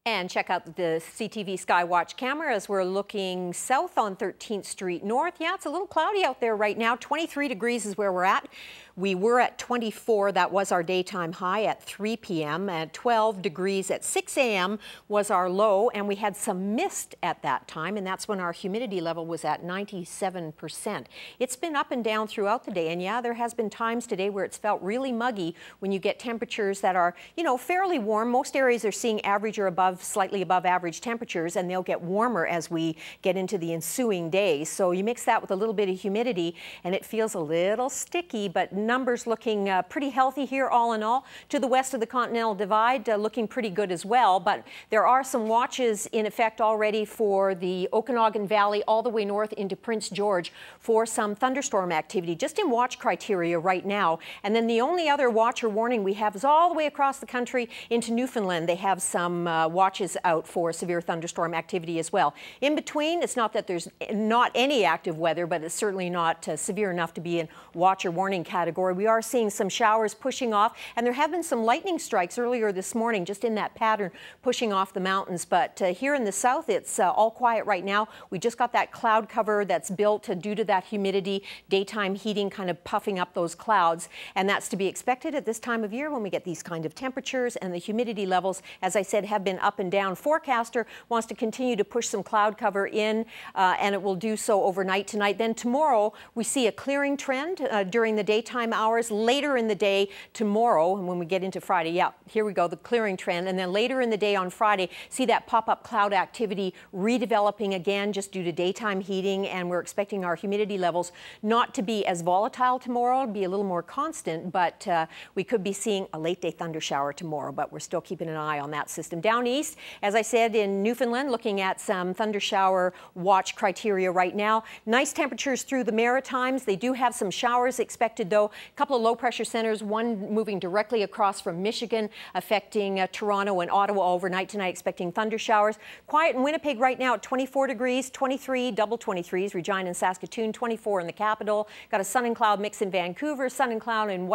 And check out the CTV Skywatch camera as we're looking south on 13th Street North. Yeah, it's a little cloudy out there right now. 23 degrees is where we're at. We were at 24. That was our daytime high at 3 p.m. At 12 degrees at 6 a.m. was our low, and we had some mist at that time, and that's when our humidity level was at 97%. It's been up and down throughout the day, and yeah, there has been times today where it's felt really muggy when you get temperatures that are, you know, fairly warm. Most areas are seeing average or above, slightly above average temperatures, and they'll get warmer as we get into the ensuing days. So you mix that with a little bit of humidity, and it feels a little sticky, but numbers looking pretty healthy here all in all. To the west of the Continental Divide, looking pretty good as well, but there are some watches in effect already for the Okanagan Valley all the way north into Prince George for some thunderstorm activity, just in watch criteria right now. And then the only other watch or warning we have is all the way across the country into Newfoundland. They have some watches out for severe thunderstorm activity as well. In between, it's not that there's not any active weather, but it's certainly not severe enough to be in watch or warning category. We are seeing some showers pushing off, and there have been some lightning strikes earlier this morning just in that pattern pushing off the mountains. But here in the south, it's all quiet right now. We just got that cloud cover that's built due to that humidity, daytime heating kind of puffing up those clouds, and that's to be expected at this time of year when we get these kind of temperatures, and the humidity levels, as I said, have been up and down. Forecaster wants to continue to push some cloud cover in, and it will do so overnight tonight. Then tomorrow we see a clearing trend during the daytime hours. Later in the day tomorrow, and when we get into Friday, yeah, here we go, the clearing trend. And then later in the day on Friday, see that pop-up cloud activity redeveloping again just due to daytime heating, and we're expecting our humidity levels not to be as volatile tomorrow, be a little more constant, but we could be seeing a late day thunder shower tomorrow, but we're still keeping an eye on that system. Down east, as I said, in Newfoundland, looking at some thunder shower watch criteria right now. Nice temperatures through the Maritimes. They do have some showers expected though. A couple of low pressure centers, one moving directly across from Michigan, affecting Toronto and Ottawa overnight tonight, expecting thunder showers. Quiet in Winnipeg right now at 24 degrees, 23, double 23s, Regina and Saskatoon, 24 in the capital. Got a sun and cloud mix in Vancouver, sun and cloud in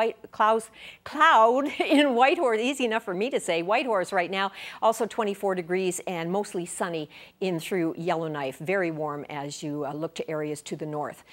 cloud in Whitehorse, easy enough for me to say, Whitehorse right now, also 24 degrees and mostly sunny in through Yellowknife. Very warm as you look to areas to the north.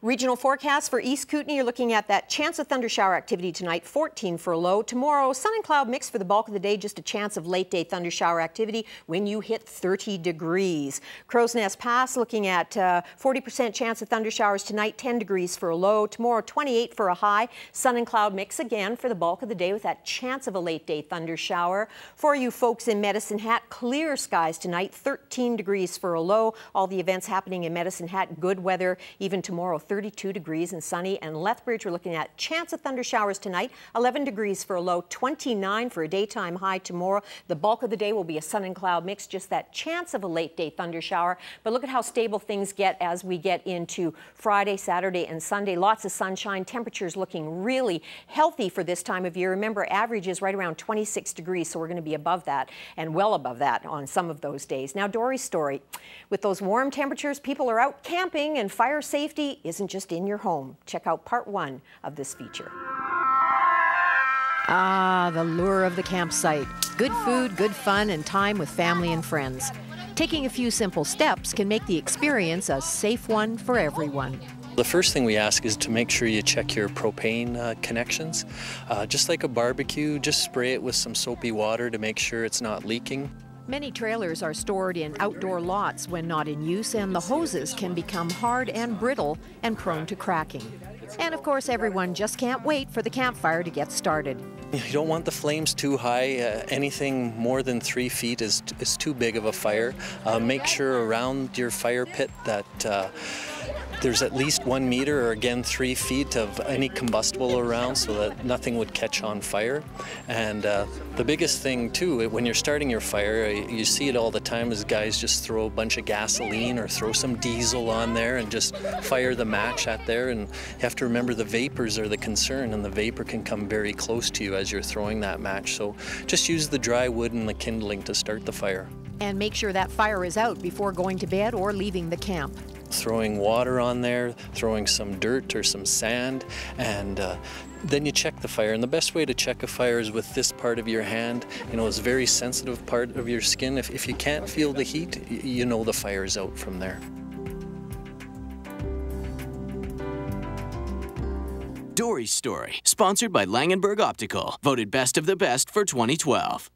Regional forecast for East Kootenay, you're looking at that chance of thunder shower activity tonight, 14 for a low. Tomorrow, sun and cloud mix for the bulk of the day, just a chance of late day thunder shower activity when you hit 30 degrees. Crow's Nest Pass looking at 40% chance of thunder showers tonight, 10 degrees for a low. Tomorrow, 28 for a high. Sun and cloud mix again for the bulk of the day with that chance of a late day thunder shower. For you folks in Medicine Hat, clear skies tonight, 13 degrees for a low. All the events happening in Medicine Hat, good weather even tomorrow, 32 degrees and sunny. And Lethbridge, we're looking at chance of thunder showers tonight, 11 degrees for a low, 29 for a daytime high tomorrow. The bulk of the day will be a sun and cloud mix, just that chance of a late day thunder shower. But look at how stable things get as we get into Friday, Saturday, and Sunday. Lots of sunshine, temperatures looking really healthy for this time of year. Remember, average is right around 26 degrees, so we're going to be above that and well above that on some of those days. Now, Dory's story. With those warm temperatures, people are out camping, and fire safety isn't just in your home. Check out part 1 of this feature. Ah, the lure of the campsite. Good food, good fun, and time with family and friends. Taking a few simple steps can make the experience a safe one for everyone. The first thing we ask is to make sure you check your propane connections. Just like a barbecue, just spray it with some soapy water to make sure it's not leaking. Many trailers are stored in outdoor lots when not in use, and the hoses can become hard and brittle and prone to cracking. And of course, everyone just can't wait for the campfire to get started. You don't want the flames too high. Anything more than 3 feet is too big of a fire. Make sure around your fire pit that there's at least 1 meter or again 3 feet of any combustible around so that nothing would catch on fire. And the biggest thing too, when you're starting your fire, you see it all the time, is guys just throw a bunch of gasoline or throw some diesel on there and just fire the match at there. And you have to remember the vapors are the concern, and the vapor can come very close to you as you're throwing that match. So just use the dry wood and the kindling to start the fire. And make sure that fire is out before going to bed or leaving the camp. Throwing water on there, throwing some dirt or some sand, and then you check the fire, and the best way to check a fire is with this part of your hand. You know, it's a very sensitive part of your skin. If you can't feel the heat, you know the fire's out from there. Dory's Story, sponsored by Langenberg Optical, voted Best of the Best for 2012.